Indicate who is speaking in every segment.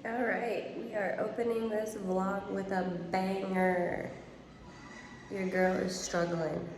Speaker 1: Alright, we are opening this vlog with a banger. Your girl is struggling.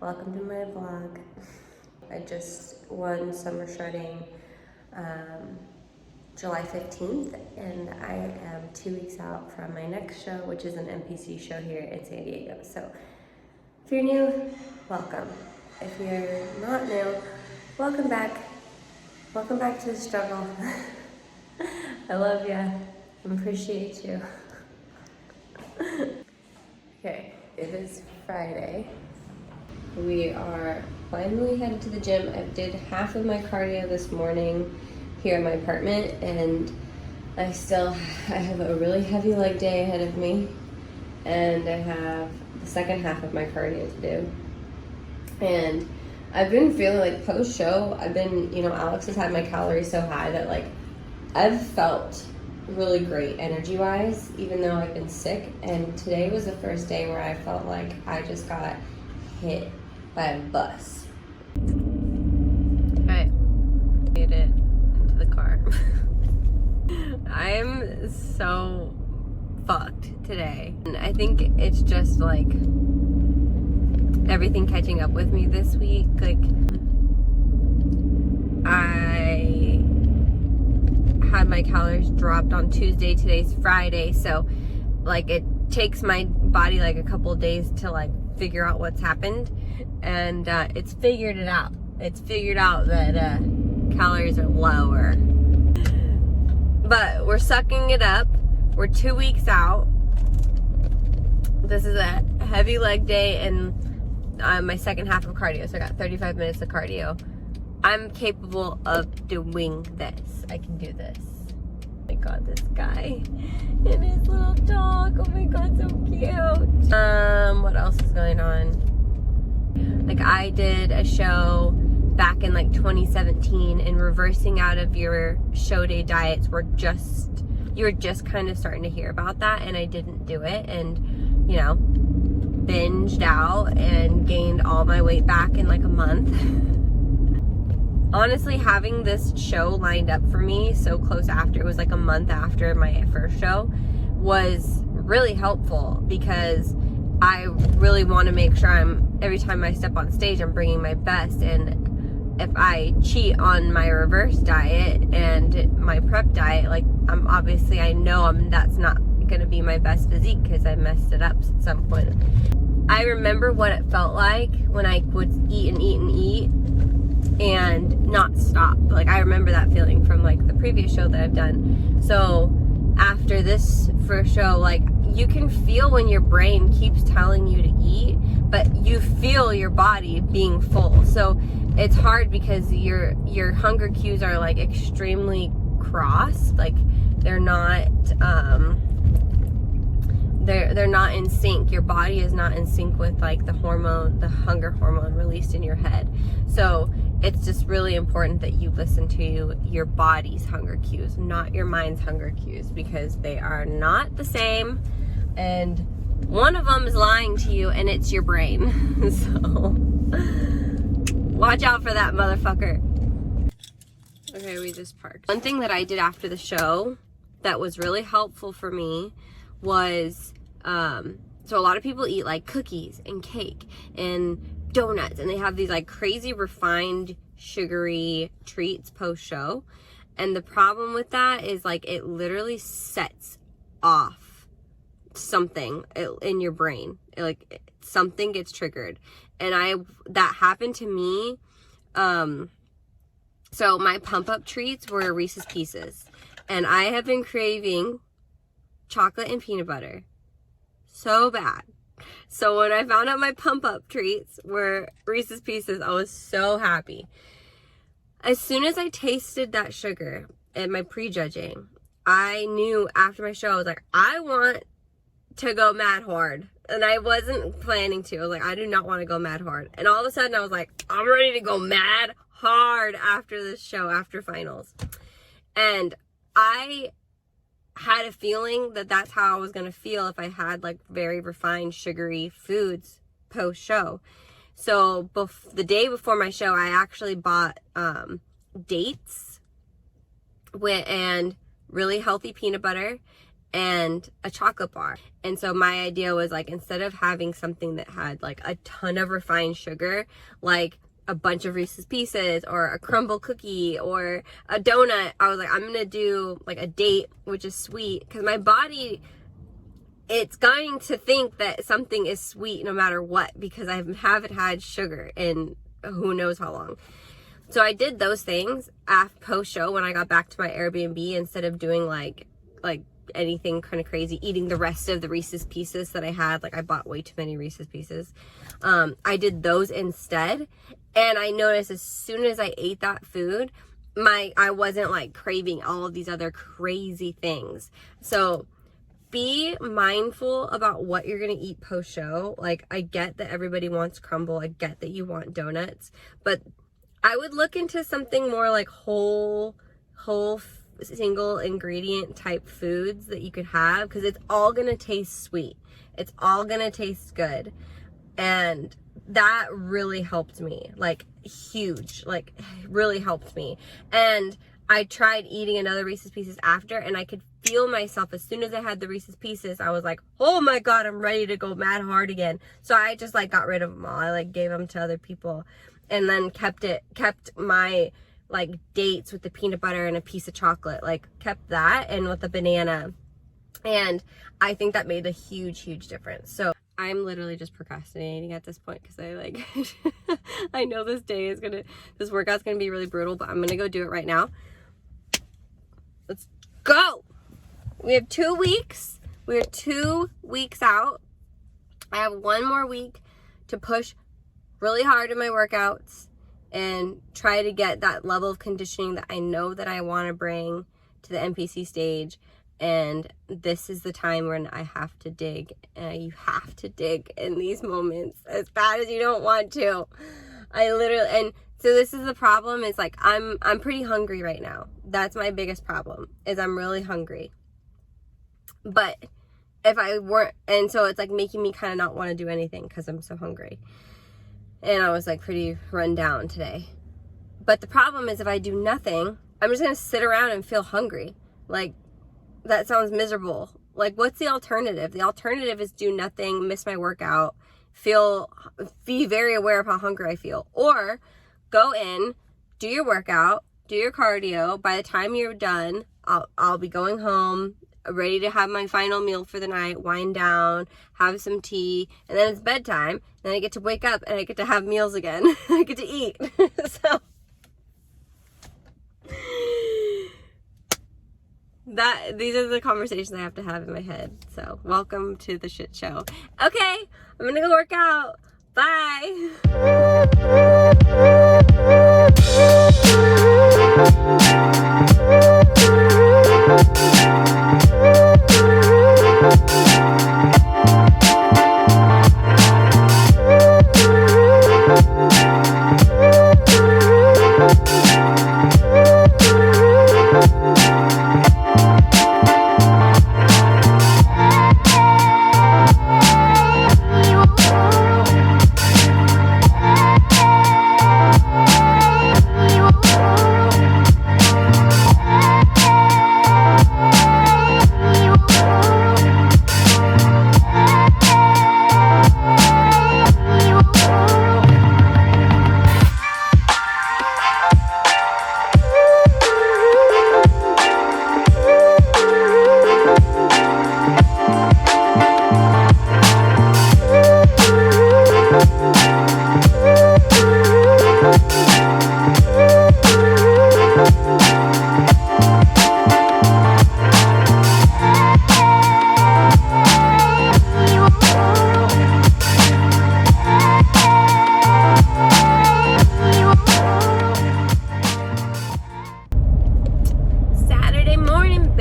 Speaker 1: Welcome to my vlog. I just won summer shredding July 15th, and I am 2 weeks out from my next show, which is an NPC show here in San Diego. So if you're new, welcome. If you're not new, welcome back. Welcome back to the struggle. I love ya. I appreciate you. Okay, it is Friday. We are finally headed to the gym. I did half of my cardio this morning here in my apartment, and I have a really heavy leg day ahead of me, and I have the second half of my cardio to do. And I've been feeling like post-show, Alex has had my calories so high that like I've felt really great energy-wise, even though I've been sick. And today was the first day where I felt like I just got hit by a bus. I made it into the car. I am so fucked today. And I think it's just like everything catching up with me this week. Like, I had my calories dropped on Tuesday. Today's Friday. So like it takes my body like a couple of days to like figure out what's happened, and it's figured it out. It's figured out that calories are lower, but we're sucking it up. We're 2 weeks out. This is a heavy leg day and my second half of cardio, so I got 35 minutes of cardio. I'm capable of doing this. I can do this. Oh my god, this guy and his little dog. Oh my god, so cute. What else is going on? Like, I did a show back in like 2017, and reversing out of your show day diets you were just kind of starting to hear about that, and I didn't do it, and binged out and gained all my weight back in like a month. Honestly, having this show lined up for me so close after, it was like a month after my first show, was really helpful, because I really want to make sure every time I step on stage, I'm bringing my best. And if I cheat on my reverse diet and my prep diet, like I know that's not going to be my best physique, because I messed it up at some point. I remember what it felt like when I would eat and eat and eat and not stop. Like, I remember that feeling from like the previous show that I've done. So after this first show, like, you can feel when your brain keeps telling you to eat, but you feel your body being full. So it's hard because your hunger cues are like extremely crossed. Like, they're not they're not in sync. Your body is not in sync with like the hunger hormone released in your head. So it's just really important that you listen to your body's hunger cues, not your mind's hunger cues, because they are not the same. And one of them is lying to you, and it's your brain. So watch out for that motherfucker. Okay, we just parked. One thing that I did after the show that was really helpful for me was, so a lot of people eat like cookies and cake and donuts, and they have these like crazy refined sugary treats post-show. And the problem with that is like it literally sets off something in your brain. Like, something gets triggered. And that happened to me So my pump-up treats were Reese's Pieces. And I have been craving chocolate and peanut butter so bad. So when I found out my pump-up treats were Reese's Pieces, I was so happy. As soon as I tasted that sugar and my prejudging, I knew after my show, I was like, I want to go mad hard. And I wasn't planning to. I was like, I do not want to go mad hard. And all of a sudden I was like, I'm ready to go mad hard after this show, after finals. And I had a feeling that that's how I was going to feel if I had like very refined sugary foods post show. So the day before my show, I actually bought dates and really healthy peanut butter and a chocolate bar. And so my idea was like, instead of having something that had like a ton of refined sugar, like a bunch of Reese's Pieces or a crumble cookie or a donut, I was like, I'm gonna do like a date, which is sweet, because my body, it's going to think that something is sweet no matter what, because I haven't had sugar in who knows how long. So I did those things after post show when I got back to my Airbnb, instead of doing like anything kind of crazy, eating the rest of the Reese's Pieces that I had. Like, I bought way too many Reese's Pieces. I did those instead, and I noticed as soon as I ate that food, I wasn't like craving all of these other crazy things. So be mindful about what you're gonna eat post show. Like, I get that everybody wants crumble, I get that you want donuts, but I would look into something more like whole single ingredient type foods that you could have, because it's all gonna taste sweet, it's all gonna taste good. And that really helped me, like huge, like really helped me. And I tried eating another Reese's Pieces after, and I could feel myself as soon as I had the Reese's Pieces, I was like, oh my god, I'm ready to go mad hard again. So I just like got rid of them all. I like gave them to other people, and then kept my like dates with the peanut butter and a piece of chocolate, like kept that, and with a banana. And I think that made a huge difference. So I'm literally just procrastinating at this point, because I like I know this workout's gonna be really brutal, but I'm gonna go do it right now. Let's go. We have 2 weeks. We're 2 weeks out. I have 1 more week to push really hard in my workouts and try to get that level of conditioning that I know that I want to bring to the NPC stage. And this is the time when I have to dig. You have to dig in these moments, as bad as you don't want to. And so this is the problem, is like, I'm pretty hungry right now. That's my biggest problem, is I'm really hungry. But if I weren't, and so it's like making me kind of not want to do anything because I'm so hungry. And I was like pretty run down today. But the problem is, if I do nothing, I'm just going to sit around and feel hungry. Like, that sounds miserable. Like, what's the alternative? The alternative is do nothing, miss my workout, be very aware of how hungry I feel. Or go in, do your workout, do your cardio. By the time you're done, I'll be going home, ready to have my final meal for the night, wind down, have some tea, and then it's bedtime. Then I get to wake up and I get to have meals again. I get to eat. So these are the conversations I have to have in my head. So welcome to the shit show. Okay, I'm gonna go work out. Bye.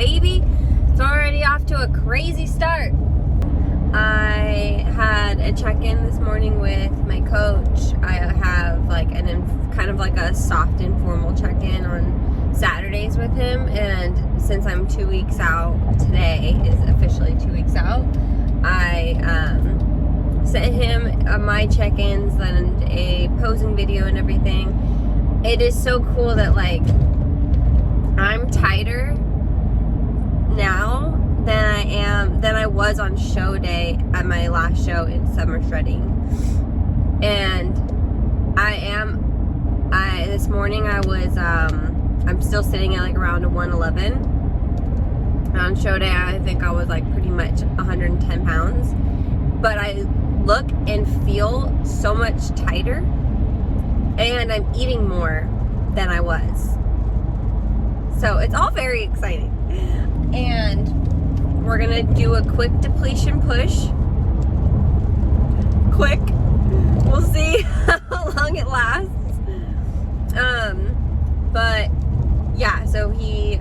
Speaker 1: baby. It's already off to a crazy start. I had a check-in this morning with my coach. I have like kind of like a soft informal check-in on Saturdays with him, and since I'm 2 weeks out, today is officially 2 weeks out, I sent him my check-ins and a posing video and everything. It is so cool that like I'm tighter now than I was on show day at my last show in summer shredding. And this morning I was I'm still sitting at like around a 111. On show day I think I was like pretty much 110 pounds, but I look and feel so much tighter, and I'm eating more than I was. So it's all very exciting. And we're gonna do a quick depletion push. Quick. We'll see how long it lasts. But yeah, so he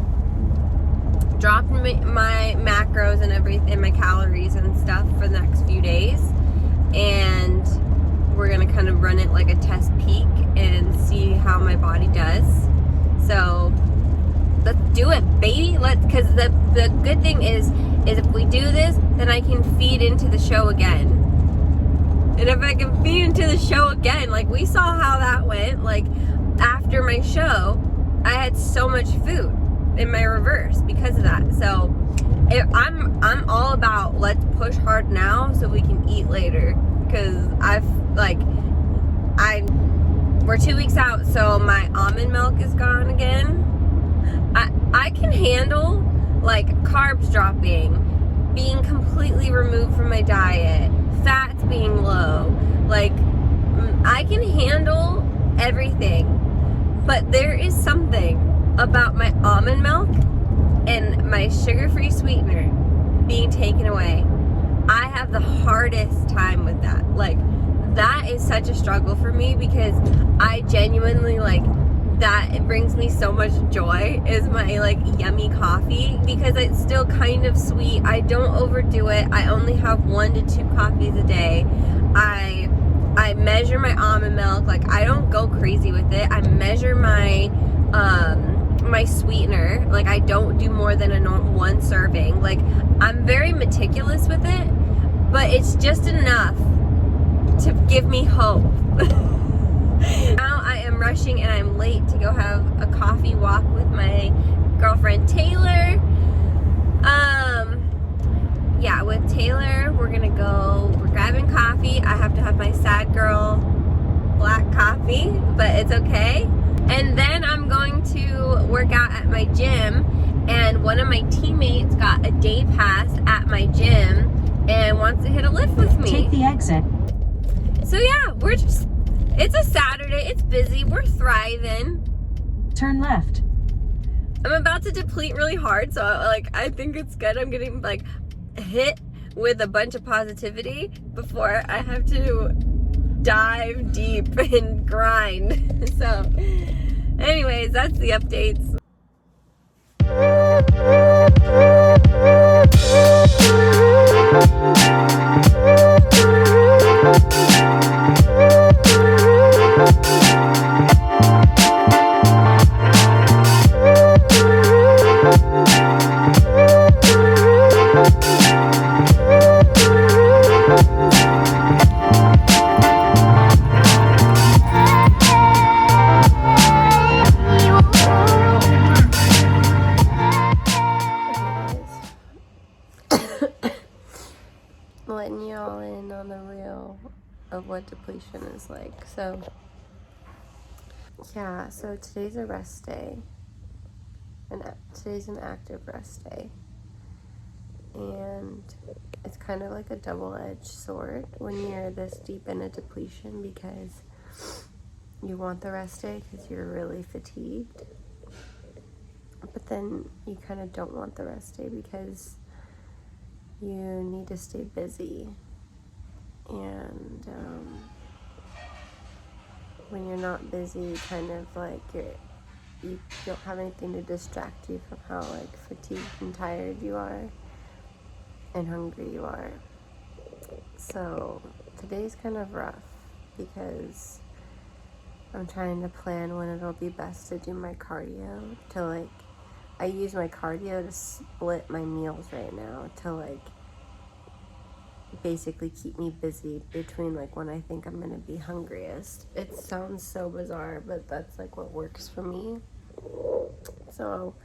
Speaker 1: dropped my macros and everything, my calories and stuff for the next few days. And we're gonna kind of run it like a test peak and see how my body does. So let's do it, baby. Because the good thing is if we do this, then I can feed into the show again. And if I can feed into the show again, like we saw how that went, like after my show, I had so much food in my reverse because of that. So I'm all about let's push hard now so we can eat later. Because we're 2 weeks out, so my almond milk is gone again. I can handle like carbs dropping, being completely removed from my diet, fats being low. Like I can handle everything, but there is something about my almond milk and my sugar-free sweetener being taken away. I have the hardest time with that. Like that is such a struggle for me, because I genuinely like that. It brings me so much joy is my like yummy coffee, because it's still kind of sweet. I don't overdo it. I only have 1 to 2 coffees a day. I measure my almond milk. Like I don't go crazy with it. I measure my my sweetener. Like I don't do more than one serving. Like I'm very meticulous with it, but it's just enough to give me hope. Now I am rushing and I'm late to go have a coffee walk with my girlfriend Taylor. Yeah, with Taylor we're grabbing coffee. I have to have my sad girl black coffee, but it's okay. And then I'm going to work out at my gym, and one of my teammates got a day pass at my gym and wants to hit a lift with me.
Speaker 2: Take the exit.
Speaker 1: So yeah, it's a Saturday, it's busy, we're thriving.
Speaker 2: Turn left.
Speaker 1: I'm about to deplete really hard, so I think it's good. I'm getting like hit with a bunch of positivity before I have to dive deep and grind. So anyways, that's the updates. Letting you all in on the real of what depletion is like. So yeah, so today's a rest day, and today's an active rest day, and it's kind of like a double-edged sword when you're this deep in a depletion, because you want the rest day because you're really fatigued, but then you kind of don't want the rest day because you need to stay busy. And when you're not busy, kind of like you don't have anything to distract you from how like fatigued and tired you are and hungry you are. So today's kind of rough because I'm trying to plan when it'll be best to do my cardio, to like, I use my cardio to split my meals right now to like basically keep me busy between like when I think I'm gonna be hungriest. It sounds so bizarre, but that's like what works for me. So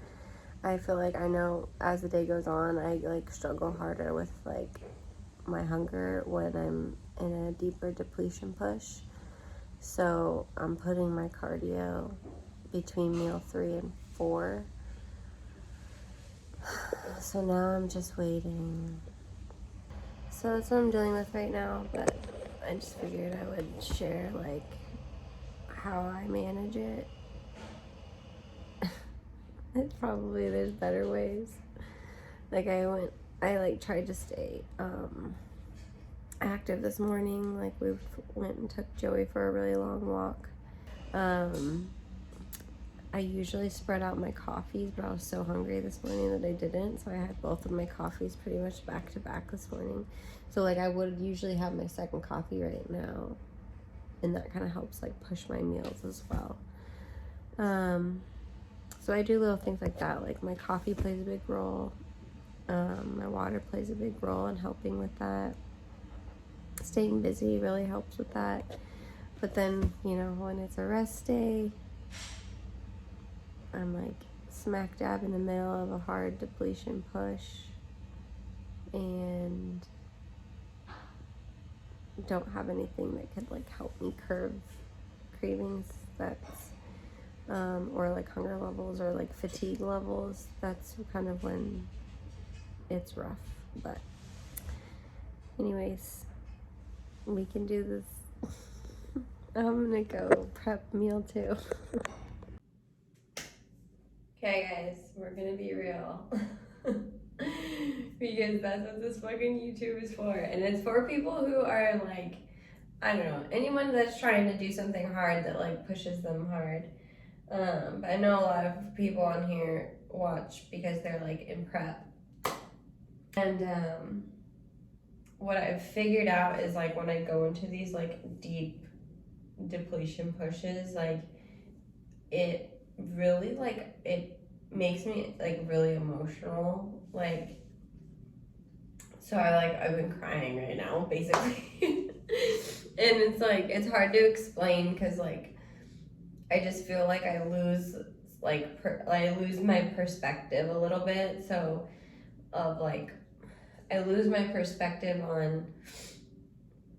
Speaker 1: I feel like I know as the day goes on, I like struggle harder with like my hunger when I'm in a deeper depletion push. So I'm putting my cardio between meal 3 and 4. So now I'm just waiting. So that's what I'm dealing with right now, but I just figured I would share like how I manage it. It's probably, there's better ways. Like I like tried to stay active this morning. Like we went and took Joey for a really long walk. I usually spread out my coffees, but I was so hungry this morning that I didn't. So I had both of my coffees pretty much back to back this morning. So like I would usually have my second coffee right now, and that kind of helps like push my meals as well. So I do little things like that. Like my coffee plays a big role. My water plays a big role in helping with that. Staying busy really helps with that. But then, you know, when it's a rest day, I'm like smack dab in the middle of a hard depletion push and don't have anything that could like help me curb cravings. That's or like hunger levels or like fatigue levels. That's kind of when it's rough. But anyways, we can do this. I'm gonna go prep meal 2. Okay guys, we're gonna be real. Because that's what this fucking YouTube is for. And it's for people who are like, I don't know, anyone that's trying to do something hard that like pushes them hard. But I know a lot of people on here watch because they're like in prep. And what I've figured out is like when I go into these like deep depletion pushes, like it really like it makes me like really emotional, like so I've been crying right now basically. And it's like it's hard to explain because like I just feel like I lose like I lose my perspective a little bit, so of like I lose my perspective on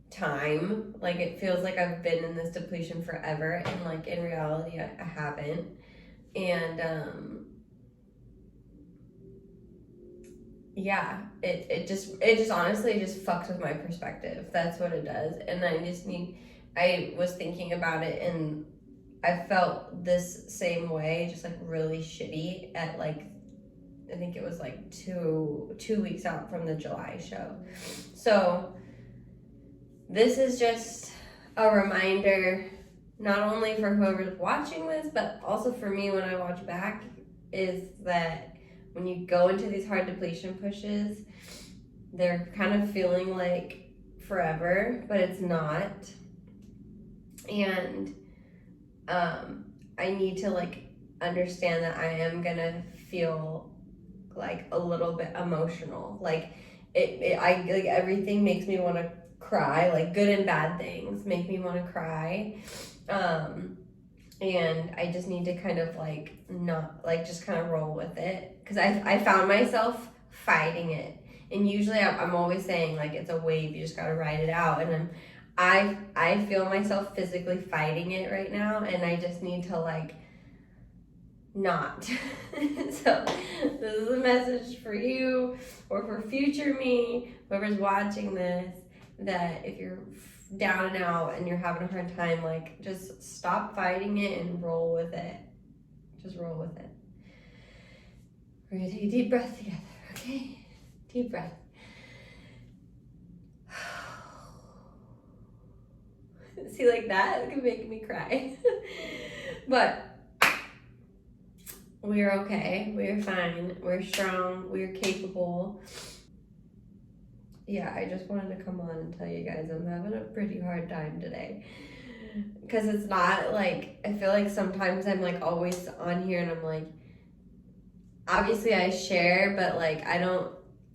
Speaker 1: time. Like it feels like I've been in this depletion forever, and like in reality I haven't. And yeah, it just honestly just fucks with my perspective. That's what it does. And I was thinking about it, and I felt this same way, just like really shitty at like, I think it was like two weeks out from the July show. So this is just a reminder, not only for whoever's watching this, but also for me when I watch back, is that when you go into these hard depletion pushes, they're kind of feeling like forever, but it's not. And I need to like understand that I am gonna feel like a little bit emotional. Like I like everything makes me want to cry, like good and bad things make me want to cry. And I just need to kind of like not like just kind of roll with it, because I found myself fighting it. And usually I'm always saying like it's a wave, you just gotta ride it out. And I feel myself physically fighting it right now, and I just need to like not. So this is a message for you or for future me, whoever's watching this, that if you're down and out and you're having a hard time, like just stop fighting it and roll with it. Just roll with it. We're gonna take a deep breath together, okay? Deep breath. See, like that can make me cry. But We're okay. We're fine. We're strong. We're capable. Yeah, I just wanted to come on and tell you guys I'm having a pretty hard time today. Because it's not like, I feel like sometimes I'm like always on here and I'm like, obviously I share, but like I'm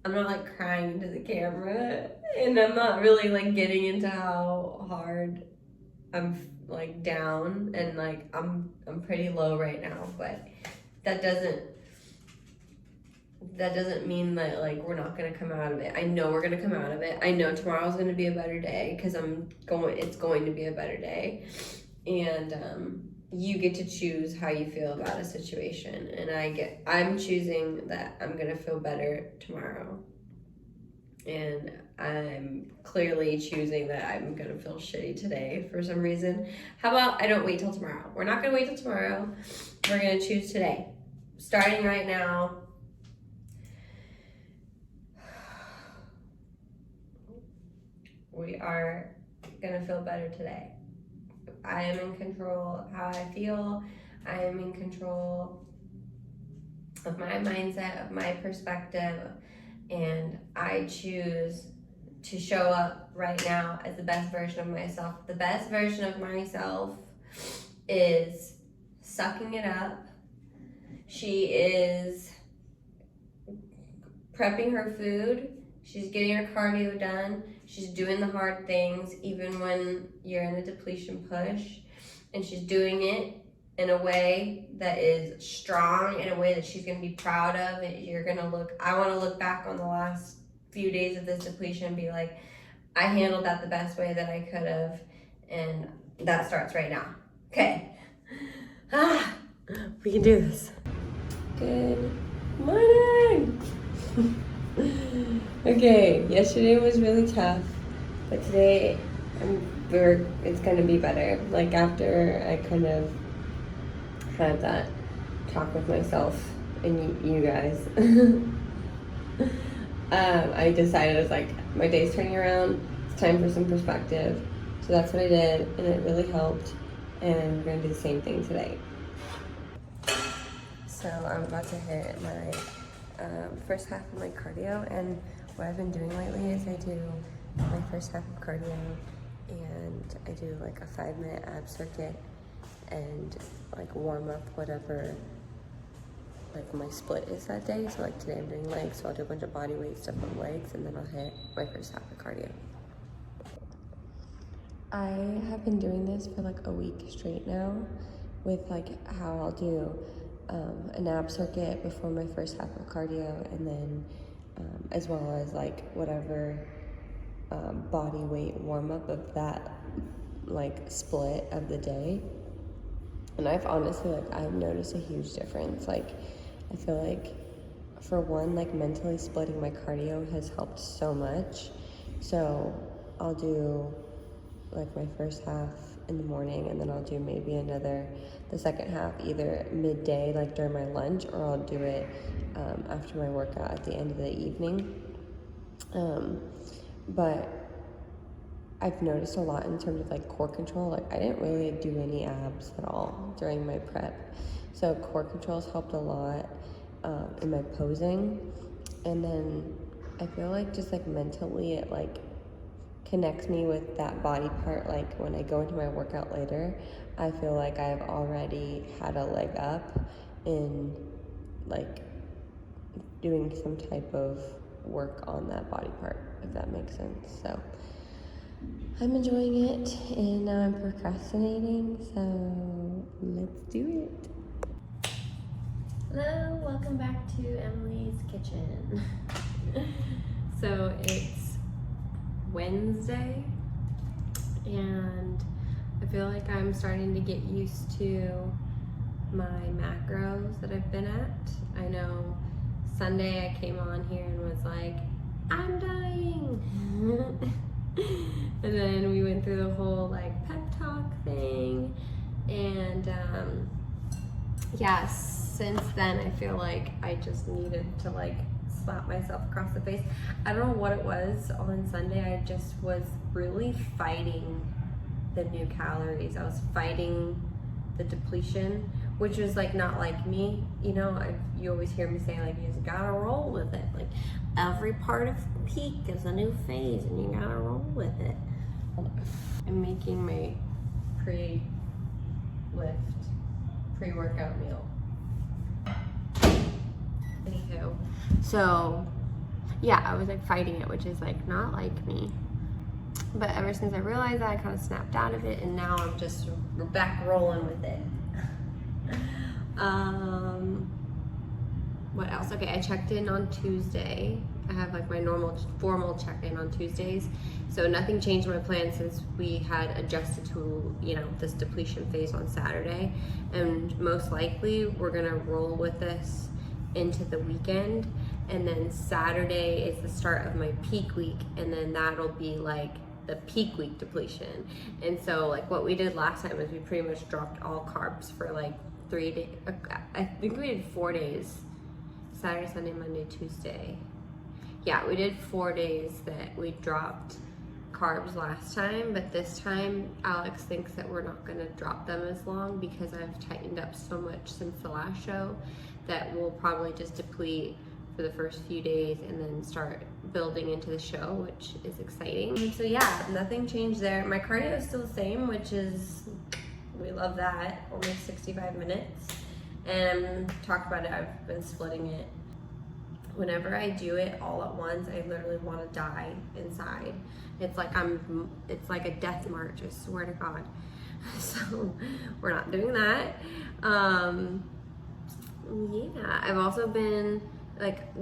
Speaker 1: not like crying into the camera. And I'm not really like getting into how hard I'm like down and like I'm pretty low right now, but that doesn't mean that like we're not gonna come out of it. I know we're gonna come out of it. I know tomorrow's gonna be a better day because it's going to be a better day, and you get to choose how you feel about a situation, and I'm choosing that I'm gonna feel better tomorrow, and I'm clearly choosing that I'm gonna feel shitty today for some reason. How about I don't wait till tomorrow? We're not gonna wait till tomorrow. We're gonna choose today, starting right now. We are gonna feel better today. I am in control of how I feel. I am in control of my mindset, of my perspective, and I choose to show up right now as the best version of myself. The best version of myself is sucking it up. She is prepping her food. She's getting her cardio done. She's doing the hard things even when you're in a depletion push. And she's doing it in a way that is strong, in a way that she's gonna be proud of. I wanna look back on the last few days of this depletion and be like, I handled that the best way that I could have. And that starts right now. Okay. We can do this. Good morning. Okay, yesterday was really tough, but today it's gonna be better. Like after I kind of had that talk with myself and you guys, I decided it's like my day's turning around. It's time for some perspective. So that's what I did, and it really helped. And we're gonna do the same thing today. So I'm about to hit my first half of my cardio, and what I've been doing lately is I do my first half of cardio and I do like a 5-minute ab circuit and like warm up whatever like my split is that day. So like today I'm doing legs, so I'll do a bunch of body weight stuff on legs and then I'll hit my first half of cardio. I have been doing this for like a week straight now with like how I'll do an ab circuit before my first half of cardio, and then as well as like whatever body weight warm up of that like split of the day. And I've honestly I've noticed a huge difference. Like I feel like for one, like mentally splitting my cardio has helped so much. So I'll do like my first half in the morning, and then I'll do maybe the second half either midday, like during my lunch, or I'll do it after my workout at the end of the evening. But I've noticed a lot in terms of like core control. Like I didn't really do any abs at all during my prep. So core control's helped a lot in my posing. And then I feel like just like mentally it like connects me with that body part. Like when I go into my workout later, I feel like I've already had a leg up in like doing some type of work on that body part, if that makes sense. So I'm enjoying it, and now I'm procrastinating, so let's do it. Hello, welcome back to Emily's kitchen. So it's Wednesday, and I feel like I'm starting to get used to my macros that I've been at. I know Sunday I came on here and was like, I'm dying. And then we went through the whole like pep talk thing, and yeah, since then I feel like I just needed to like slap myself across the face. I don't know what it was on Sunday. I just was really fighting the new calories. I was fighting the depletion, which was like not like me, you know. You always hear me say like, you just gotta roll with it. Like every part of peak is a new phase and you gotta roll with it. I'm making my pre-workout meal. Anywho, so yeah, I was like fighting it, which is like not like me. But ever since I realized that, I kind of snapped out of it, and now I'm just back rolling with it. What else? Okay, I checked in on Tuesday. I have like my normal formal check-in on Tuesdays. So nothing changed my plan since we had adjusted to, you know, this depletion phase on Saturday. And most likely we're gonna roll with this into the weekend. And then Saturday is the start of my peak week, and then that'll be like the peak week depletion. And so like what we did last time is we pretty much dropped all carbs for like 3 days. I think we did 4 days. Saturday, Sunday, Monday, Tuesday. Yeah, we did 4 days that we dropped carbs last time, but this time Alex thinks that we're not gonna drop them as long because I've tightened up so much since the last show that we'll probably just deplete for the first few days and then start building into the show, which is exciting. So yeah, nothing changed there. My cardio is still the same, which is, we love that, only 65 minutes. And talked about it, I've been splitting it. Whenever I do it all at once, I literally want to die inside. It's like a death march, I swear to God. So we're not doing that. Yeah, I've also been like,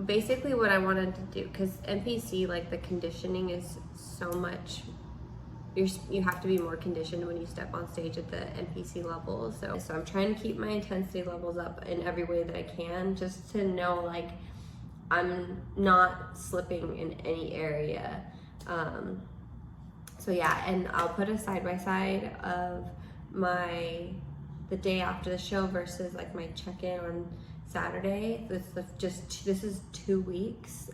Speaker 1: basically what I wanted to do, because NPC, like the conditioning is so much, you have to be more conditioned when you step on stage at the NPC level. So I'm trying to keep my intensity levels up in every way that I can, just to know like I'm not slipping in any area. So yeah, and I'll put a side-by-side of the day after the show versus like my check-in on Saturday. This is 2 weeks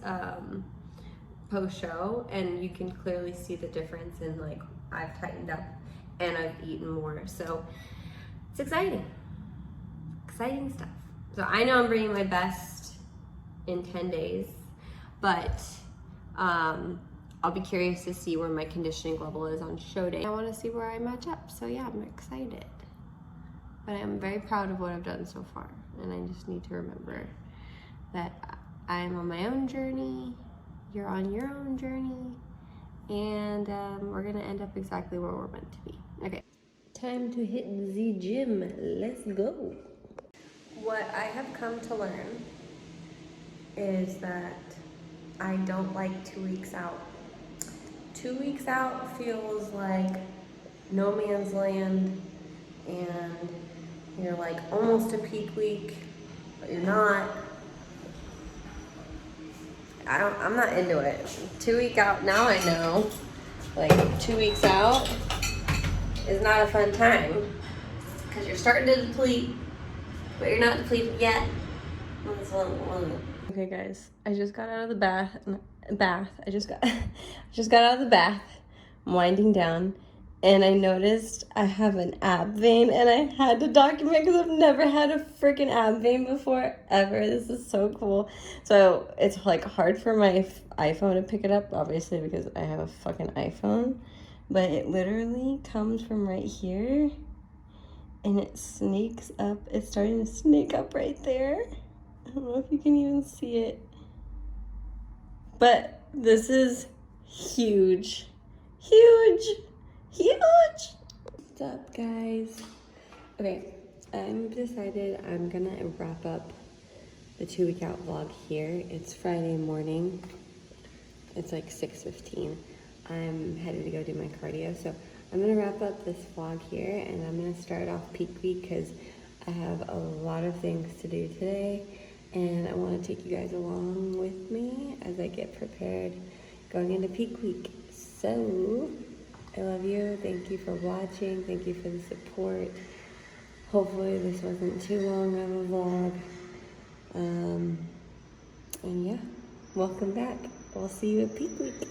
Speaker 1: post-show, and you can clearly see the difference in like I've tightened up and I've eaten more. So it's exciting stuff. So I know I'm bringing my best in 10 days, but I'll be curious to see where my conditioning level is on show day. I want to see where I match up. So yeah, I'm excited. But I'm very proud of what I've done so far. And I just need to remember that I'm on my own journey, you're on your own journey, and we're gonna end up exactly where we're meant to be. Okay, time to hit the gym. Let's go. What I have come to learn is that I don't like 2 weeks out. 2 weeks out feels like no man's land, and you're like almost a peak week, but you're not. I'm not into it. 2 week out, now I know, like 2 weeks out is not a fun time because you're starting to deplete, but you're not depleted yet. Okay guys, I just got out of the bath. I just got out of the bath. I'm winding down, and I noticed I have an ab vein, and I had to document because I've never had a freaking ab vein before, ever. This is so cool. So it's like hard for my iPhone to pick it up, obviously, because I have a fucking iPhone, but it literally comes from right here, and it snakes up. It's starting to snake up right there. I don't know if you can even see it, but this is huge. What's up, guys? Okay, I've decided I'm gonna wrap up the 2 week out vlog here. It's Friday morning. It's like 6:15. I'm headed to go do my cardio, so I'm gonna wrap up this vlog here, and I'm gonna start off peak week because I have a lot of things to do today, and I want to take you guys along with me as I get prepared going into peak week. So I love you. Thank you for watching. Thank you for the support. Hopefully this wasn't too long of a vlog. And yeah, welcome back. We'll see you at peak week.